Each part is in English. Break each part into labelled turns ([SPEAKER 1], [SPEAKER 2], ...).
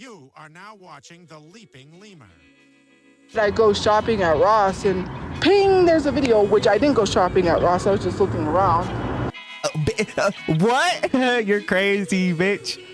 [SPEAKER 1] You are now watching the Leaping Lemur.
[SPEAKER 2] I go shopping at Ross and ping, there's a video, which I didn't go shopping at Ross. I was just looking around.
[SPEAKER 3] What? You're crazy, bitch.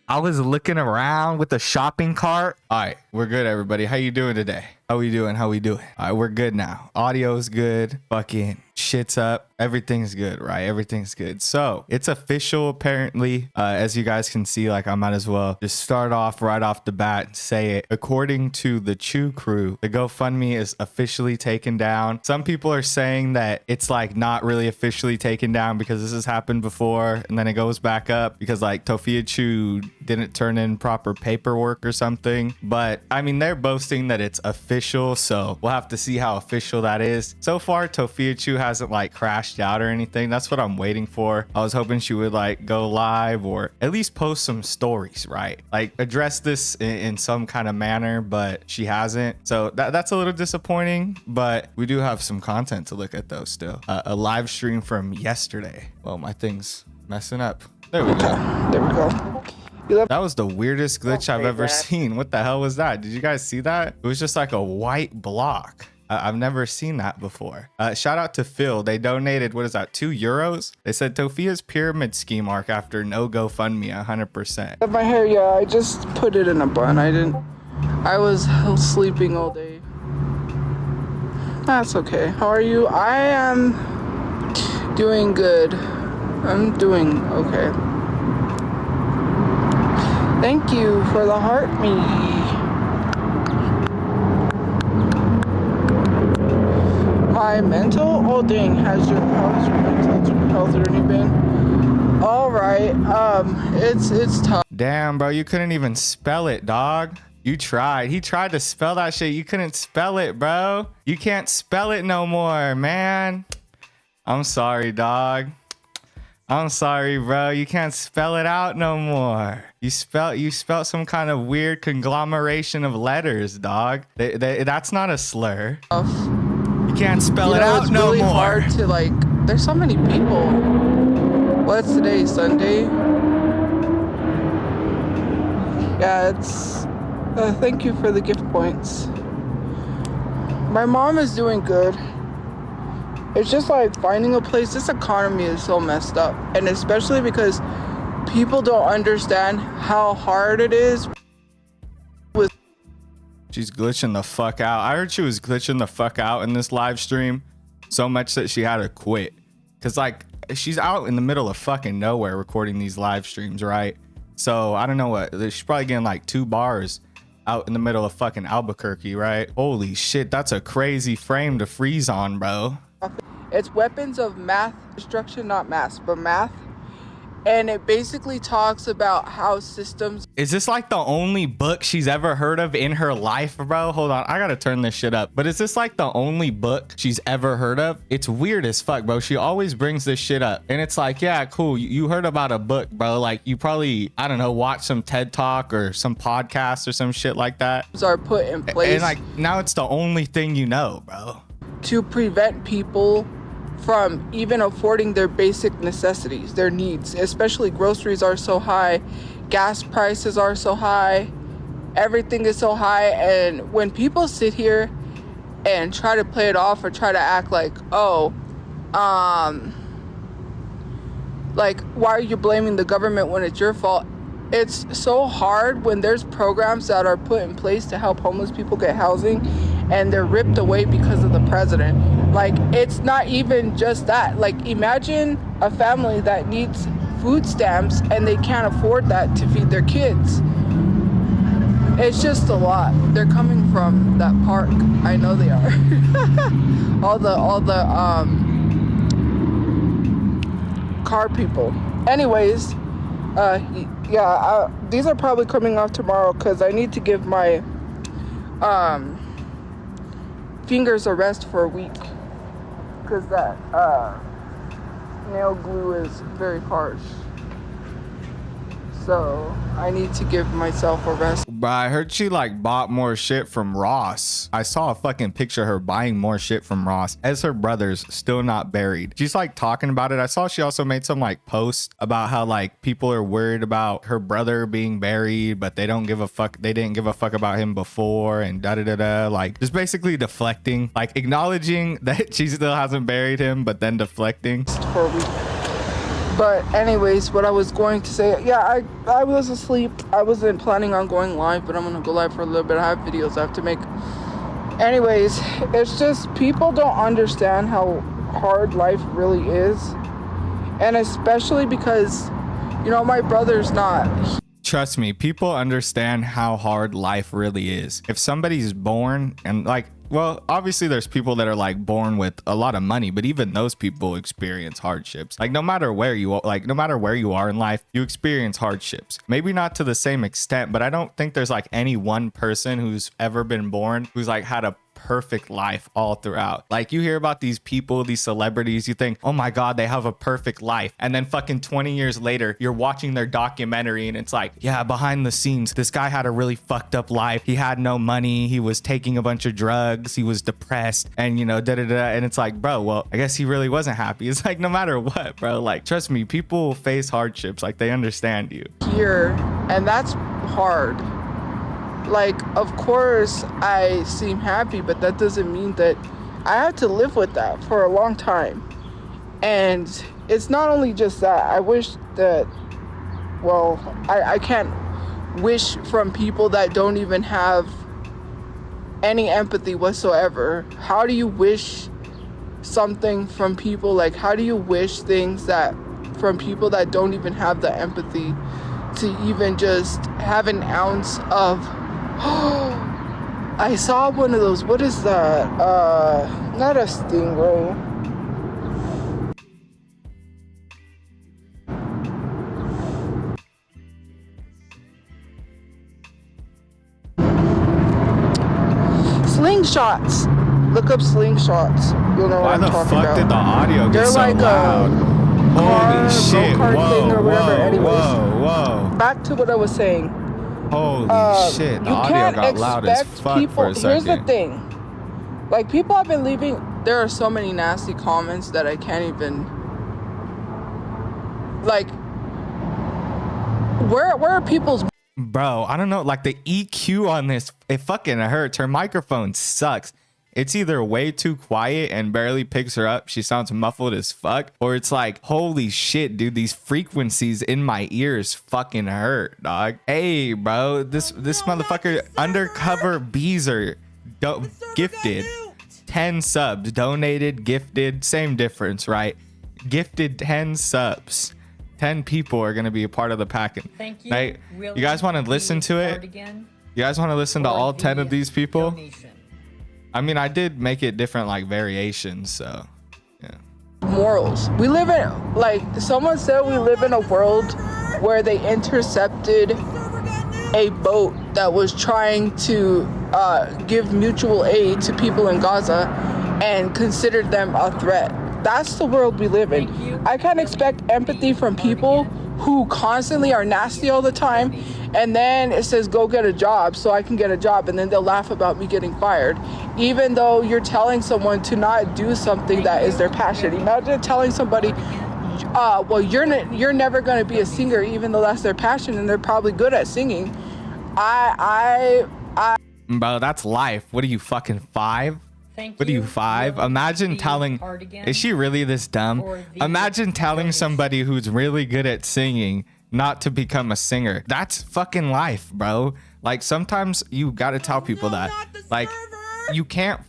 [SPEAKER 3] I was looking around with the shopping cart. All right, we're good, everybody. How you doing today? How we doing? All right, we're good now. Audio's good. Fucking shit's up. Everything's good, right? Everything's good. So it's official, apparently. As you guys can see, like, I might as well just start off right off the bat and say it. According to the Chu crew, the GoFundMe is officially taken down. Some people are saying that it's like not really officially taken down because this has happened before, and then it goes back up because like Tophiachu didn't turn in proper paperwork or something. But I mean, they're boasting that it's official, so we'll have to see how official that is. So far, Tophiachu hasn't like crashed out or anything. That's what I'm waiting for. I was hoping she would like go live or at least post some stories, right? Like address this in some kind of manner, but she hasn't. So that's a little disappointing, but we do have some content to look at though still. A live stream from yesterday. Well, my thing's messing up. There we go.
[SPEAKER 2] There we go.
[SPEAKER 3] That was the weirdest glitch I've ever seen. What the hell was that? Did you guys see that? It was just like a white block. I've never seen that before. Shout out to Phil. They donated, what is that, €2? They said Tophia's pyramid scheme arc after no GoFundMe, 100%.
[SPEAKER 2] My hair, yeah, I just put it in a bun. I was sleeping all day. That's okay. How are you? I am doing good. I'm doing okay. Thank you for the heart me. My mental? Oh dang, how's your mental health journey been? Alright, it's tough.
[SPEAKER 3] Damn, bro, you couldn't even spell it, dog. You tried. He tried to spell that shit. You couldn't spell it, bro. You can't spell it no more, man. I'm sorry, dog. I'm sorry, bro. You can't spell it out no more. You spelt some kind of weird conglomeration of letters, dog. That's not a slur. You can't spell it out no more. It's really
[SPEAKER 2] hard to like. There's so many people. What's today? Sunday. Yeah, it's. Thank you for the gift points. My mom is doing good. It's just like finding a place. This economy is so messed up, and especially because people don't understand how hard it is.
[SPEAKER 3] She's glitching the fuck out. I heard she was glitching the fuck out in this live stream so much that she had to quit. Cause like she's out in the middle of fucking nowhere recording these live streams, right? So I don't know what, she's probably getting like 2 bars out in the middle of fucking Albuquerque, right? Holy shit, that's a crazy frame to freeze on, bro.
[SPEAKER 2] It's weapons of math destruction, not mass, but math. And it basically talks about how systems.
[SPEAKER 3] Is this like the only book she's ever heard of in her life, bro? Hold on, I gotta turn this shit up. But is this like the only book she's ever heard of? It's weird as fuck, bro. She always brings this shit up. And it's like, yeah, cool. You heard about a book, bro. Like you probably, I don't know, watch some TED Talk or some podcast or some shit like that.
[SPEAKER 2] Are put in place.
[SPEAKER 3] And like now it's the only thing you know, bro.
[SPEAKER 2] To prevent people from even affording their basic necessities, their needs, especially groceries are so high, gas prices are so high, everything is so high. And when people sit here and try to play it off or try to act like, oh, like, why are you blaming the government when it's your fault? It's so hard when there's programs that are put in place to help homeless people get housing and they're ripped away because of the president. Like, it's not even just that. Like, imagine a family that needs food stamps and they can't afford that to feed their kids. It's just a lot. They're coming from that park. I know they are. all the car people. Anyways, these are probably coming off tomorrow because I need to give my fingers a rest for a week because that nail glue is very harsh. So I need to give myself a rest.
[SPEAKER 3] But I heard she like bought more shit from Ross. I saw a fucking picture of her buying more shit from Ross as her brother's still not buried. She's like talking about it. I saw she also made some like posts about how like people are worried about her brother being buried, but they don't give a fuck. They didn't give a fuck about him before and da da da da. Like just basically deflecting, like acknowledging that she still hasn't buried him, but then deflecting.
[SPEAKER 2] For a week. But anyways, what I was going to say, yeah, I was asleep. I wasn't planning on going live, but I'm gonna go live for a little bit. I have videos I have to make. Anyways, it's just people don't understand how hard life really is, and especially because, you know, my brother's not.
[SPEAKER 3] Trust me, people understand how hard life really is. If somebody's born and like, well, obviously there's people that are like born with a lot of money, but even those people experience hardships. Like no matter where you are, like no matter where you are in life, you experience hardships. Maybe not to the same extent, but I don't think there's like any one person who's ever been born who's like had a perfect life all throughout. Like you hear about these people, these celebrities, you think, oh my God, they have a perfect life. And then fucking 20 years later, you're watching their documentary and it's like, yeah, behind the scenes, this guy had a really fucked up life. He had no money. He was taking a bunch of drugs. He was depressed and, you know, da da da. And it's like, bro, well, I guess he really wasn't happy. It's like, no matter what, bro, like, trust me, people face hardships. Like they understand you.
[SPEAKER 2] Here, and that's hard. Like, of course I seem happy, but that doesn't mean that I had to live with that for a long time. And it's not only just that. I wish that, well, I can't wish from people that don't even have any empathy whatsoever. How do you wish something from people? Like, how do you wish things that from people that don't even have the empathy to even just have an ounce of I saw one of those, what is that? Not a stingray. Slingshots. Look up slingshots. You'll know what I'm talking about.
[SPEAKER 3] Why the fuck did the audio get so
[SPEAKER 2] like
[SPEAKER 3] loud? Holy shit.
[SPEAKER 2] Whoa,
[SPEAKER 3] whoa.
[SPEAKER 2] Back to what I was saying.
[SPEAKER 3] Holy shit, the audio got loud as fuck for a second.
[SPEAKER 2] Here's the thing. Like, people have been leaving, there are so many nasty comments that I can't even, like, where are people's...
[SPEAKER 3] Bro, I don't know, like the EQ on this, it fucking hurts. Her microphone sucks. It's either way too quiet and barely picks her up, she sounds muffled as fuck, or it's like, holy shit, dude, these frequencies in my ears fucking hurt, dog. Hey, bro, this motherfucker, Undercover Beezer, gifted 10 subs, donated, gifted, same difference, right? Gifted 10 subs. 10 people are gonna be a part of the packing.
[SPEAKER 4] Thank you.
[SPEAKER 3] Right?
[SPEAKER 4] Will
[SPEAKER 3] you guys want to listen to it?
[SPEAKER 4] Again?
[SPEAKER 3] You guys want to listen to all 10 of these people?
[SPEAKER 4] Donation.
[SPEAKER 3] I mean, I did make it different, like variations, so yeah.
[SPEAKER 2] Morals. We live in, like, someone said we live in a world where they intercepted a boat that was trying to give mutual aid to people in Gaza and considered them a threat. That's the world we live in. I can't expect empathy from people who constantly are nasty all the time, and then it says go get a job so I can get a job, and then they'll laugh about me getting fired, even though you're telling someone to not do something that is their passion. Imagine telling somebody, well, you're never going to be a singer, even though that's their passion and they're probably good at singing.
[SPEAKER 3] Bro, that's life. What are you, fucking 5? What are you, 5? Imagine telling, is she really this dumb? Imagine telling somebody who's really good at singing not to become a singer. That's fucking life, bro. Like, sometimes you gotta tell people that. Like, you can't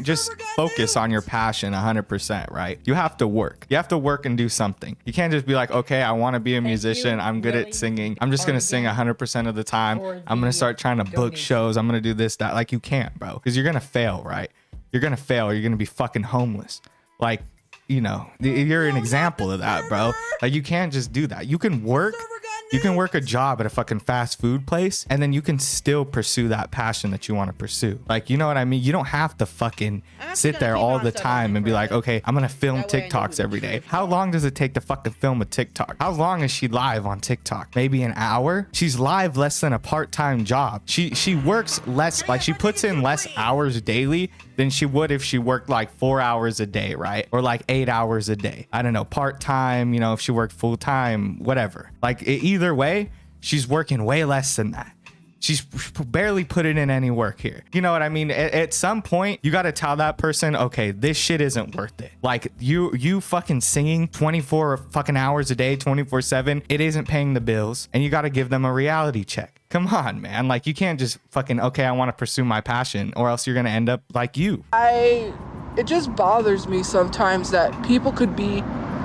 [SPEAKER 3] just focus on your passion 100%, right? You have to work. You have to work and do something. You can't just be like, okay, I want to be a musician. I'm good at singing. I'm just going to sing 100% of the time. I'm going to start trying to book shows. I'm going to do this, that. Like, you can't, bro, because you're going to fail, right? You're going to fail. You're going to be fucking homeless. Like, you know, you're an example of that, bro. Like, you can't just do that. You can work You can work a job at a fucking fast food place and then you can still pursue that passion that you want to pursue. Like, you know what I mean? You don't have to fucking sit there all the time and be like, okay, I'm gonna film TikToks every day. How long does it take to fucking film a TikTok? How long is she live on TikTok? Maybe an hour? She's live less than a part-time job. She works less, like she puts in less hours daily than she would if she worked like 4 hours a day, right? Or like 8 hours a day. I don't know, part-time, you know, if she worked full-time, whatever. Like either way, she's working way less than that. She's barely putting in any work here. You know what I mean? At some point, you got to tell that person, okay, this shit isn't worth it. Like you fucking singing 24 fucking hours a day, 24/7, it isn't paying the bills. And you got to give them a reality check. Come on, man. Like you can't just fucking, okay, I want to pursue my passion or else you're going to end up like you.
[SPEAKER 2] It just bothers me sometimes that people could be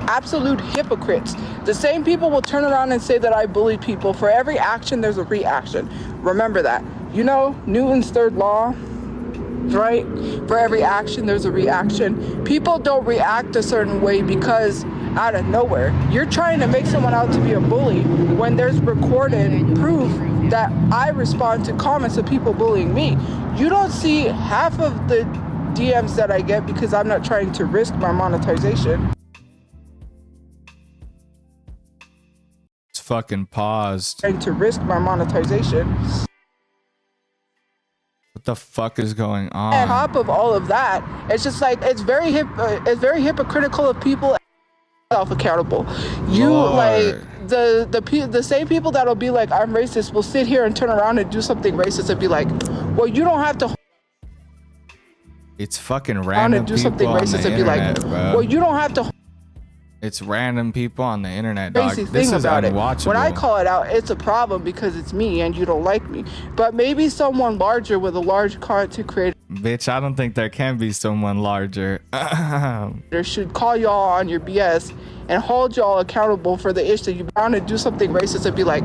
[SPEAKER 2] absolute hypocrites. The same people will turn around and say that I bully people. For every action, there's a reaction. Remember that. You know, Newton's third law, right? For every action, there's a reaction. People don't react a certain way because out of nowhere. You're trying to make someone out to be a bully when there's recorded proof that I respond to comments of people bullying me. You don't see half of the DMs that I get because I'm not trying to risk my monetization.
[SPEAKER 3] Fucking paused.
[SPEAKER 2] Trying to risk my monetization.
[SPEAKER 3] What the fuck is going on?
[SPEAKER 2] On top of all of that, it's just like it's very hypocritical of people self-accountable. You
[SPEAKER 3] Lord.
[SPEAKER 2] Like the same people that'll be like I'm racist will sit here and turn around and do something racist and be like, well, you don't have to.
[SPEAKER 3] It's fucking random
[SPEAKER 2] do something
[SPEAKER 3] people
[SPEAKER 2] racist
[SPEAKER 3] on the
[SPEAKER 2] and be like,
[SPEAKER 3] internet, bro.
[SPEAKER 2] well, you don't have to.
[SPEAKER 3] It's random people on the internet, dog.
[SPEAKER 2] Crazy
[SPEAKER 3] This
[SPEAKER 2] thing
[SPEAKER 3] is
[SPEAKER 2] about
[SPEAKER 3] unwatchable.
[SPEAKER 2] it. When I call it out, it's a problem because it's me and you don't like me. But maybe someone larger with a large content creator
[SPEAKER 3] Bitch, I don't think there can be someone larger.
[SPEAKER 2] should call y'all on your BS and hold y'all accountable for the issue. You're bound to do something racist and be like,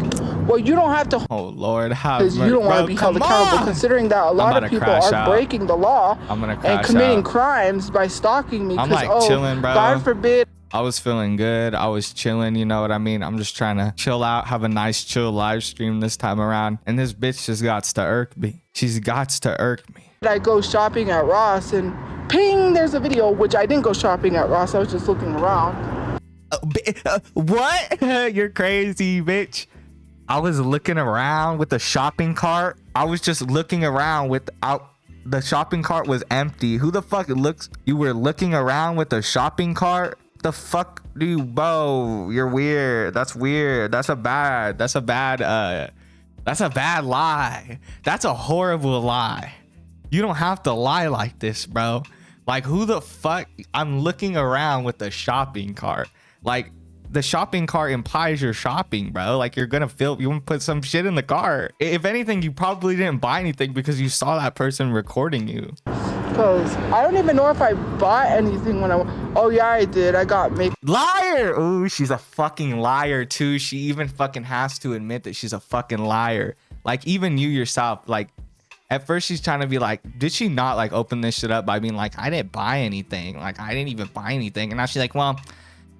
[SPEAKER 2] well, you don't have to.
[SPEAKER 3] Oh Lord,
[SPEAKER 2] Because you don't want to be held accountable, considering that a lot of people are breaking the law and committing crimes by stalking me.
[SPEAKER 3] I'm like chilling, bro.
[SPEAKER 2] God forbid.
[SPEAKER 3] I was feeling good. I was chilling, you know what I mean? I'm just trying to chill out, have a nice chill live stream this time around. And this bitch just got to irk me. She's got to irk me.
[SPEAKER 2] I go shopping at Ross and ping, there's a video, which I didn't go shopping at Ross. I was just looking around.
[SPEAKER 3] What? You're crazy, bitch. I was looking around with the shopping cart. I was just looking around without. The shopping cart was empty. Who the fuck looks? You were looking around with the shopping cart? The fuck do you, bro? You're weird. That's weird. That's a bad lie. That's a horrible lie. You don't have to lie like this, bro. Like, who the fuck? I'm looking around with the shopping cart. Like, the shopping cart implies you're shopping, bro. Like, you're gonna you want to put some shit in the cart. If anything, you probably didn't buy anything because you saw that person recording you.
[SPEAKER 2] Because I don't even know if I bought anything when oh yeah, I did. I got makeup.
[SPEAKER 3] Liar. Ooh, she's a fucking liar too. She even fucking has to admit that she's a fucking liar. Like, even you yourself, like, at first she's trying to be like, did she not like open this shit up by being like, I didn't buy anything. Like, I didn't even buy anything. And now she's like, well,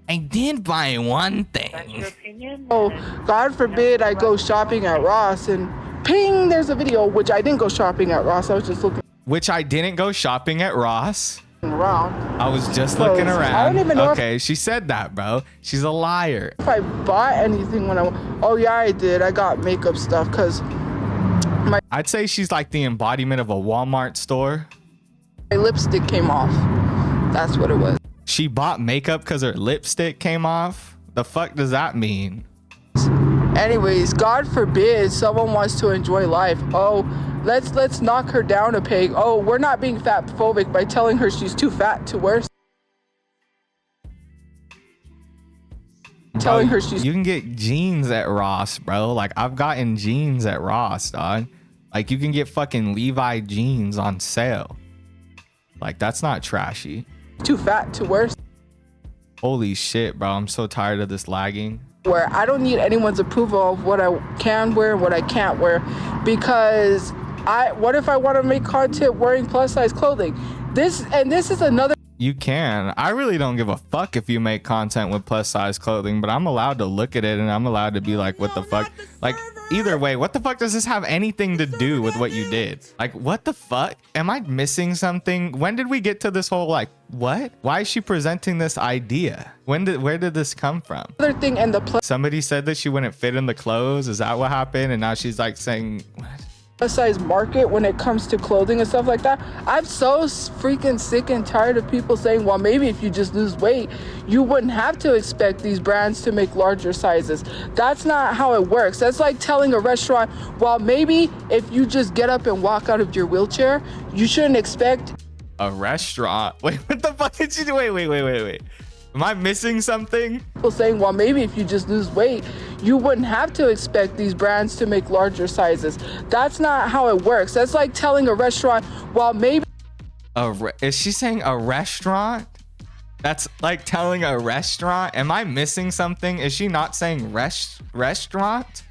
[SPEAKER 3] I did buy one thing.
[SPEAKER 4] That's your opinion?
[SPEAKER 2] Oh, God forbid I go shopping at Ross and ping, there's a video, which I didn't go shopping at Ross. I was just looking
[SPEAKER 3] Which I didn't go shopping at Ross.
[SPEAKER 2] around.
[SPEAKER 3] I was just looking around.
[SPEAKER 2] I don't even know
[SPEAKER 3] okay, she said that, bro. She's a liar.
[SPEAKER 2] if I bought anything when oh yeah, I did. I got makeup stuff because
[SPEAKER 3] I'd say she's like the embodiment of a Walmart store.
[SPEAKER 2] my lipstick came off. That's what it was.
[SPEAKER 3] She bought makeup because her lipstick came off. The fuck does that mean?
[SPEAKER 2] Anyways, God forbid someone wants to enjoy life. Oh, let's knock her down a peg. Oh, we're not being fat phobic by telling her she's too fat to wear. Telling her she's.
[SPEAKER 3] You can get jeans at Ross, bro. Like, I've gotten jeans at Ross, dog. Like, you can get fucking Levi jeans on sale. Like, that's not trashy.
[SPEAKER 2] Too fat to wear.
[SPEAKER 3] Holy shit, bro. I'm so tired of this lagging.
[SPEAKER 2] Where I don't need anyone's approval of what I can wear and what I can't wear, because what if I want to make content wearing plus size clothing? This is another.
[SPEAKER 3] You can. I really don't give a fuck if you make content with plus size clothing, but I'm allowed to look at it and I'm allowed to be like, what the fuck? Like, either way, what the fuck does this have anything to do with what you did? Like, what the fuck? Am I missing something? When did we get to this whole, like, what? Why is she presenting this idea? Where did this come from?
[SPEAKER 2] Other thing, and the plus
[SPEAKER 3] Somebody said that she wouldn't fit in the clothes. Is that what happened? And now she's like saying, what?
[SPEAKER 2] size market when it comes to clothing and stuff like that. I'm so freaking sick and tired of people saying, well, maybe if you just lose weight, you wouldn't have to expect these brands to make larger sizes. That's not how it works. That's like telling a restaurant, well, maybe if you just get up and walk out of your wheelchair, you shouldn't expect
[SPEAKER 3] A restaurant? Wait, what the fuck did she do? Wait. Am I missing something?
[SPEAKER 2] people saying, well, maybe if you just lose weight, you wouldn't have to expect these brands to make larger sizes. That's not how it works. That's like telling a restaurant, well, maybe.
[SPEAKER 3] Is she saying a restaurant? That's like telling a restaurant. Am I missing something? Is she not saying restaurant?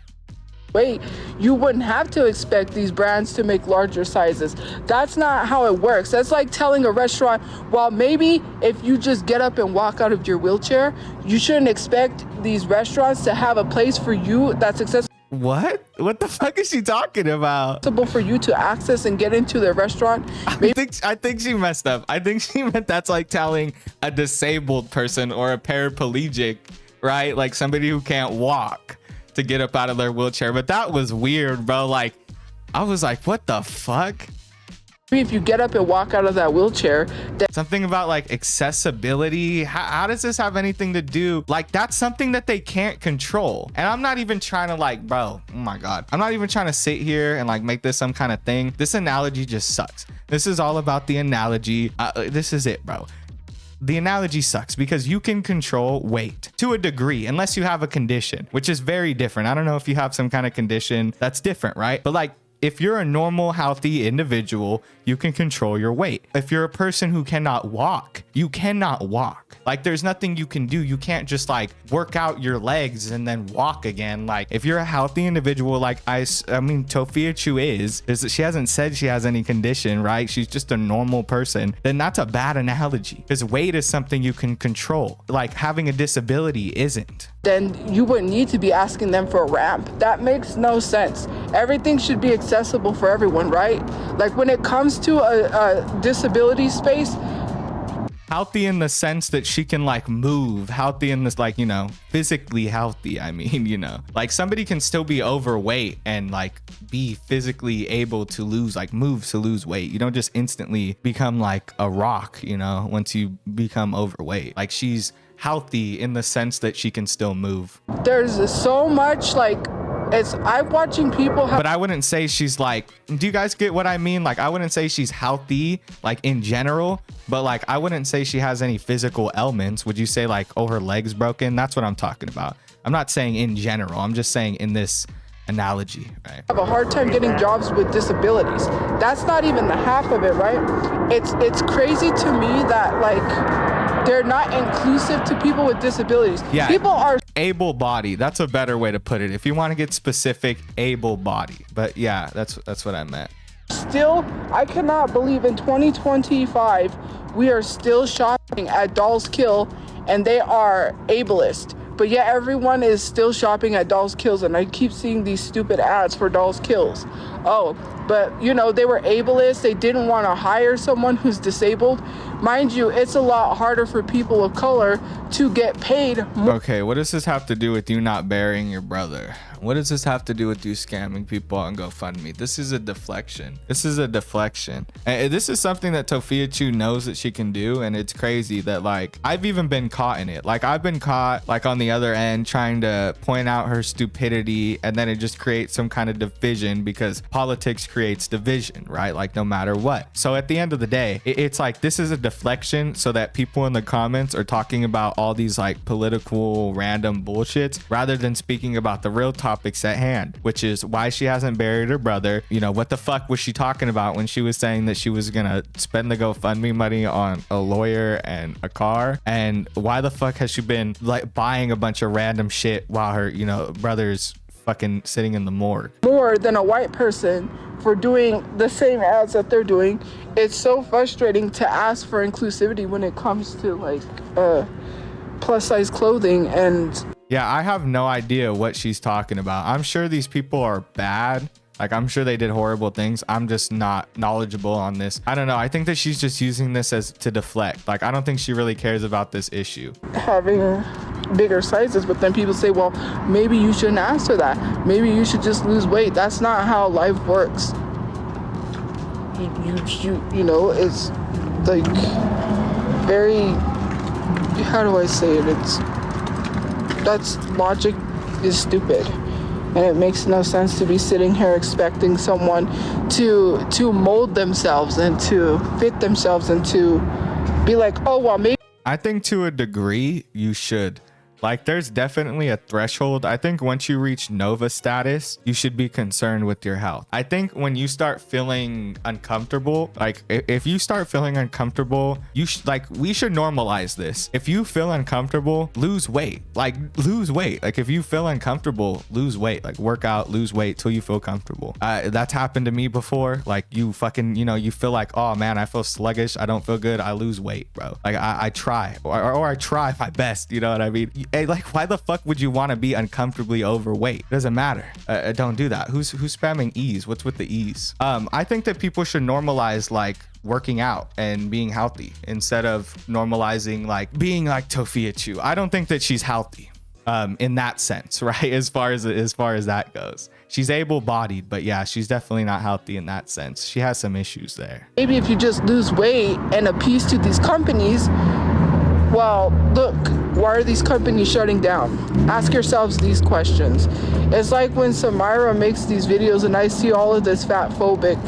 [SPEAKER 2] Wait, you wouldn't have to expect these brands to make larger sizes. That's not how it works. That's like telling a restaurant, well, maybe if you just get up and walk out of your wheelchair, you shouldn't expect these restaurants to have a place for you that's accessible
[SPEAKER 3] What the fuck is she talking about?
[SPEAKER 2] for you to access and get into the restaurant.
[SPEAKER 3] I think she messed up. I think she meant that's like telling a disabled person or a paraplegic, right? Like somebody who can't walk to get up out of their wheelchair. But that was weird, bro. Like, I was like, what the fuck?
[SPEAKER 2] If you get up and walk out of that wheelchair,
[SPEAKER 3] Something about like accessibility. How does this have anything to do? Like, that's something that they can't control. And I'm not even trying to like, bro, oh my God. I'm not even trying to sit here and like make this some kind of thing. This analogy just sucks. This is all about the analogy. This is it, bro. The analogy sucks because you can control weight to a degree, unless you have a condition, which is very different. I don't know if you have some kind of condition that's different, right? But like, if you're a normal, healthy individual, you can control your weight. If you're a person who cannot walk, you cannot walk. Like, there's nothing you can do. You can't just like work out your legs and then walk again. Like, if you're a healthy individual, like I mean, Tophiachu is that she hasn't said she has any condition, right? She's just a normal person. Then that's a bad analogy because weight is something you can control. Like, having a disability isn't.
[SPEAKER 2] then you wouldn't need to be asking them for a ramp. That makes no sense. Everything should be accessible for everyone, right? Like, when it comes to a disability space,
[SPEAKER 3] Healthy in the sense that she can like move, healthy in this, like, you know, physically healthy. I mean, you know, like somebody can still be overweight and like be physically able to lose, like move to lose weight. You don't just instantly become like a rock, you know, once you become overweight. Like, she's healthy in the sense that she can still move.
[SPEAKER 2] there's so much like, I'm watching people have
[SPEAKER 3] But I wouldn't say she's like, do you guys get what I mean? Like, I wouldn't say she's healthy, like in general, but like, I wouldn't say she has any physical ailments. Would you say like, oh, her leg's broken? That's what I'm talking about. I'm not saying in general. I'm just saying in this analogy, right?
[SPEAKER 2] a hard time getting jobs with disabilities. That's not even the half of it, right? It's crazy to me that like they're not inclusive to people with disabilities.
[SPEAKER 3] Yeah.
[SPEAKER 2] People are
[SPEAKER 3] Able body. That's a better way to put it. If you want to get specific, able body. But yeah, that's what I meant.
[SPEAKER 2] still, I cannot believe in 2025 we are still shopping at Dolls Kill and they are ableist. But yet everyone is still shopping at Dolls Kills, and I keep seeing these stupid ads for Dolls Kills. Oh, but you know, they were ableist. They didn't want to hire someone who's disabled. Mind you, it's a lot harder for people of color to get paid more.
[SPEAKER 3] Okay, what does this have to do with you not burying your brother? What does this have to do with you scamming people on GoFundMe? This is a deflection. This is a deflection. And this is something that Tophiachu knows that she can do, and it's crazy that like I've even been caught in it. Like, I've been caught like on the other end trying to point out her stupidity, and then it just creates some kind of division because politics creates division, right? Like, no matter what. So at the end of the day, it's like this is a deflection so that people in the comments are talking about all these like political random bullshits rather than speaking about the real topics at hand, which is why she hasn't buried her brother. You know, what the fuck was she talking about when she was saying that she was gonna spend the GoFundMe money on a lawyer and a car? And why the fuck has she been like buying a bunch of random shit while her, you know, brother's fucking sitting in the morgue?
[SPEAKER 2] More than a white person for doing the same ads that they're doing it's so frustrating to ask for inclusivity when it comes to like plus size clothing. And
[SPEAKER 3] yeah, I have no idea what she's talking about. I'm sure these people are bad. Like, I'm sure they did horrible things. I'm just not knowledgeable on this. I don't know. I think that she's just using this as to deflect. Like, I don't think she really cares about this issue.
[SPEAKER 2] Having bigger sizes, but then people say, well, maybe you shouldn't ask for that. Maybe you should just lose weight. That's not how life works. You know, it's like very, how do I say it? That's logic is stupid. And it makes no sense to be sitting here expecting someone to mold themselves and to fit themselves and to be like, oh, well, maybe.
[SPEAKER 3] I think to a degree you should. Like, there's definitely a threshold. I think once you reach Nova status, you should be concerned with your health. I think when you start feeling uncomfortable, like if you start feeling uncomfortable, we should normalize this. If you feel uncomfortable, lose weight. Like, lose weight. Like, if you feel uncomfortable, lose weight. Like, work out, lose weight till you feel comfortable. That's happened to me before. Like, you fucking, you know, you feel like, oh man, I feel sluggish, I don't feel good, I lose weight, bro. Like, I try or I try my best, you know what I mean? Hey, like, why the fuck would you want to be uncomfortably overweight? It doesn't matter. Don't do that. Who's spamming ease? What's with the ease? I think that people should normalize like working out and being healthy instead of normalizing like being like Tophiachu. I don't think that she's healthy in that sense, right? As far as that goes, she's able-bodied, but yeah, she's definitely not healthy in that sense. She has some issues there.
[SPEAKER 2] Maybe if you just lose weight and appease to these companies, well, look, why are these companies shutting down? Ask yourselves these questions. It's like when Samira makes these videos and I see all of this fat phobic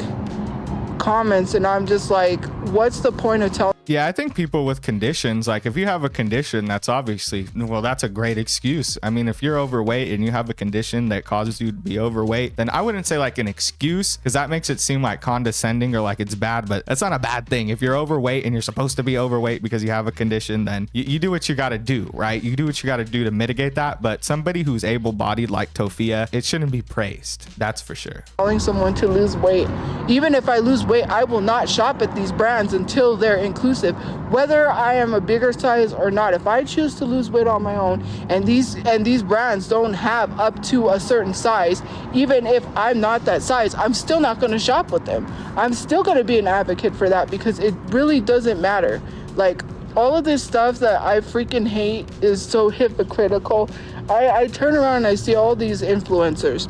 [SPEAKER 2] comments and I'm just like, what's the point of telling?
[SPEAKER 3] Yeah, I think people with conditions, like if you have a condition, that's obviously, well, that's a great excuse. I mean, if you're overweight and you have a condition that causes you to be overweight, then I wouldn't say like an excuse, because that makes it seem like condescending or like it's bad, but that's not a bad thing. If you're overweight and you're supposed to be overweight because you have a condition, then you do what you got to do, right? You do what you got to do to mitigate that. But somebody who's able-bodied like Tophia, it shouldn't be praised. That's for sure.
[SPEAKER 2] Telling someone to lose weight. Even if I lose weight, I will not shop at these brands until they're inclusive. Whether I am a bigger size or not, if I choose to lose weight on my own and these brands don't have up to a certain size, even if I'm not that size, I'm still not going to shop with them. I'm still going to be an advocate for that because it really doesn't matter. Like, all of this stuff that I freaking hate is so hypocritical. I turn around and I see all these influencers.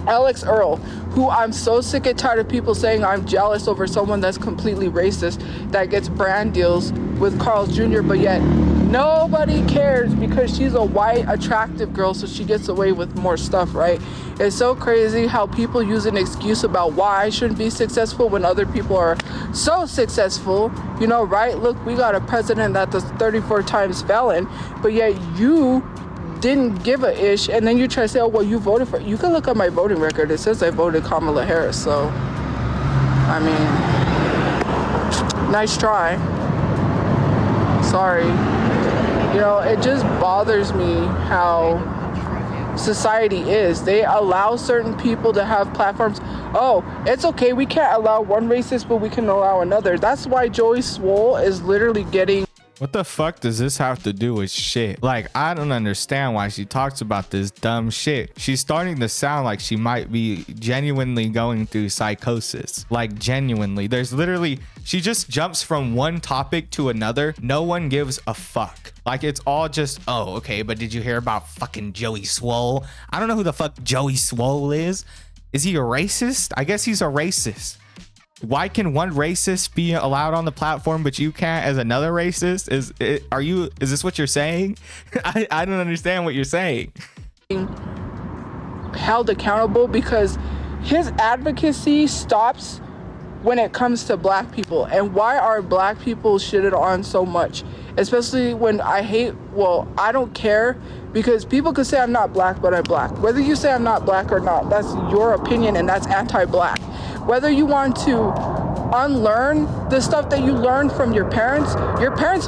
[SPEAKER 2] Alex Earl, who I'm so sick and tired of people saying I'm jealous over someone that's completely racist that gets brand deals with Carl's Jr., but yet nobody cares because she's a white, attractive girl, so she gets away with more stuff, right? It's so crazy how people use an excuse about why I shouldn't be successful when other people are so successful, you know, right? Look, we got a president that's a 34 times felon, but yet you didn't give a ish, and then you try to say, oh, well, you voted for it. You can look at my voting record. It says I voted Kamala Harris, so, I mean, nice try. Sorry. You know, it just bothers me how society is. They allow certain people to have platforms. Oh, it's okay, we can't allow one racist, but we can allow another. That's why Joey Swole is literally getting...
[SPEAKER 3] What the fuck does this have to do with shit? Like, I don't understand why she talks about this dumb shit. She's starting to sound like she might be genuinely going through psychosis. Like, genuinely. There's literally, she just jumps from one topic to another. No one gives a fuck. Like, it's all just, oh, okay, but did you hear about fucking Joey Swole? I don't know who the fuck Joey Swole is. Is he a racist? I guess he's a racist. Why can one racist be allowed on the platform but you can't as another racist? Is this what you're saying? I don't understand what you're saying.
[SPEAKER 2] Held accountable because his advocacy stops when it comes to black people. And why are black people shitted on so much? Especially when I don't care, because people could say I'm not black, but I'm black. Whether you say I'm not black or not, that's your opinion and that's anti-black. Whether you want to unlearn the stuff that you learned from your parents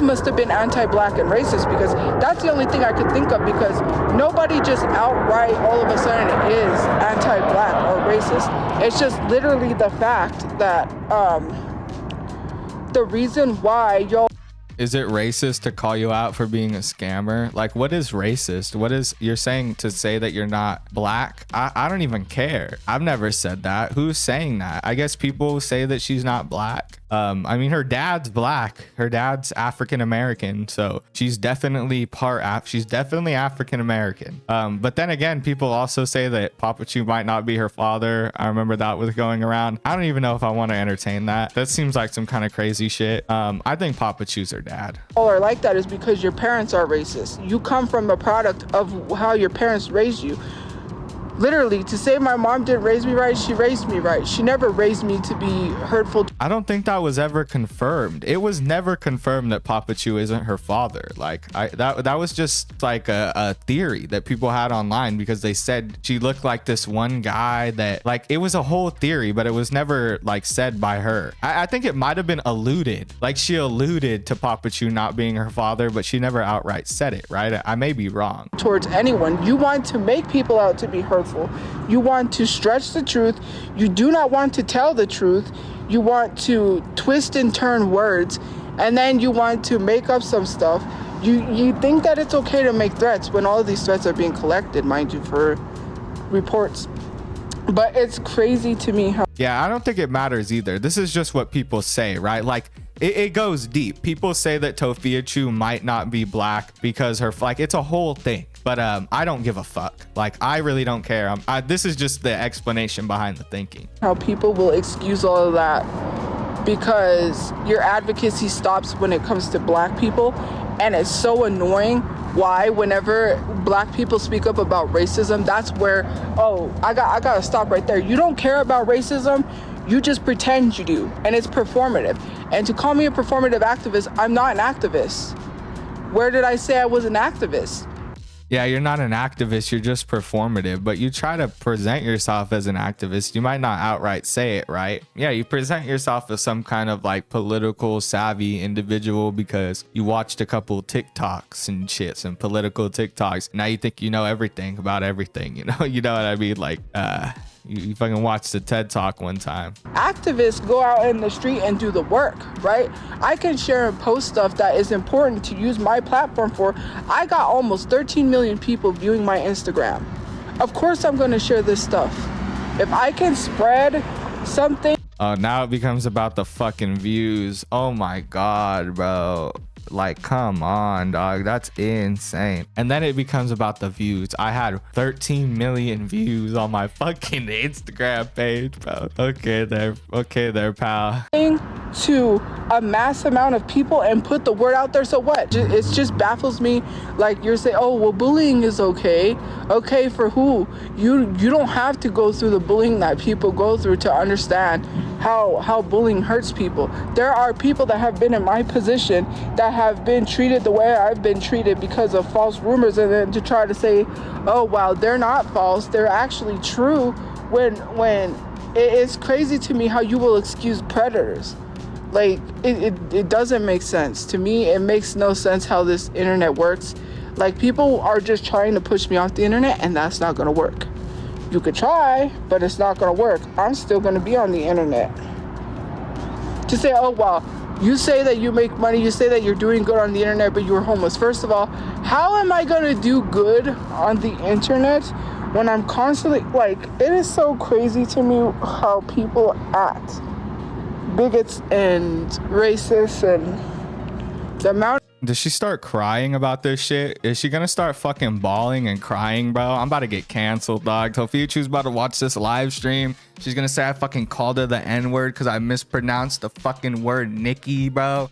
[SPEAKER 2] must have been anti-black and racist, because that's the only thing I could think of, because nobody just outright all of a sudden is anti-black or racist. It's just literally the fact that the reason why y'all
[SPEAKER 3] Is it racist to call you out for being a scammer? Like, what is racist? What is, you're saying to say that you're not black? I don't even care. I've never said that. Who's saying that? I guess people say that she's not black. I mean, her dad's black. Her dad's African American, so she's definitely she's definitely African American. But then again, people also say that Tophiachu might not be her father. I remember that was going around. I don't even know if I want to entertain that. That seems like some kind of crazy shit. I think Tophiachu's her dad.
[SPEAKER 2] all are like that is because your parents are racist. You come from a product of how your parents raised you. Literally, to say my mom didn't raise me right, she raised me right. She never raised me to be hurtful.
[SPEAKER 3] I don't think that was ever confirmed. It was never confirmed that Tophiachu isn't her father. Like, that was just like a theory that people had online because they said she looked like this one guy that, like, it was a whole theory, but it was never like said by her. I think it might have been alluded, like she alluded to Tophiachu not being her father, but she never outright said it, right? I may be wrong.
[SPEAKER 2] Towards anyone, you want to make people out to be hurtful. You want to stretch the truth. You do not want to tell the truth. You want to twist and turn words, and then you want to make up some stuff. You think that it's okay to make threats when all of these threats are being collected, mind you, for reports. But it's crazy to me how...
[SPEAKER 3] Yeah, I don't think it matters either. This is just what people say, right? Like, it goes deep. People say that Tophiachu might not be black because her, like, it's a whole thing. But I don't give a fuck. Like, I really don't care. This is just the explanation behind the thinking.
[SPEAKER 2] How people will excuse all of that because your advocacy stops when it comes to black people. And it's so annoying why whenever black people speak up about racism, that's where, oh, I gotta stop right there. You don't care about racism. You just pretend you do. And it's performative. And to call me a performative activist, I'm not an activist. Where did I say I was an activist?
[SPEAKER 3] Yeah, you're not an activist, you're just performative, but you try to present yourself as an activist. You might not outright say it, right? Yeah, you present yourself as some kind of like political savvy individual because you watched a couple TikToks and shit, some political TikToks. Now you think you know everything about everything, you know? You know what I mean? Like, you fucking watched the TED Talk one time.
[SPEAKER 2] Activists go out in the street and do the work, right? I can share and post stuff that is important to use my platform for. I got almost 13 million people viewing my Instagram. Of course I'm gonna share this stuff. If I can spread something.
[SPEAKER 3] Oh, now it becomes about the fucking views. Oh my God, bro. Like, come on, dog. That's insane. And then it becomes about the views. I had 13 million views on my fucking Instagram page, bro. Okay there, pal.
[SPEAKER 2] To a mass amount of people and put the word out there. So what? It just baffles me. Like, you're saying, oh, well, bullying is okay. Okay for who? You don't have to go through the bullying that people go through to understand how bullying hurts people. There are people that have been in my position that have been treated the way I've been treated because of false rumors, and then to try to say, oh wow, they're not false, they're actually true, when it's crazy to me how you will excuse predators. Like, it doesn't make sense to me. It makes no sense how this internet works. Like, people are just trying to push me off the internet, and that's not gonna work. You could try, but it's not gonna work. I'm still gonna be on the internet. To say, oh wow, you say that you make money, you say that you're doing good on the internet, but you're homeless. First of all, how am I gonna do good on the internet when I'm constantly, like, it is so crazy to me how people act. Bigots and racists, and the amount.
[SPEAKER 3] Does she start crying about this shit? Is she gonna start fucking bawling and crying, bro? I'm about to get canceled, dog. Tophiachu's about to watch this live stream. She's gonna say I fucking called her the N-word because I mispronounced the fucking word Nikki, bro.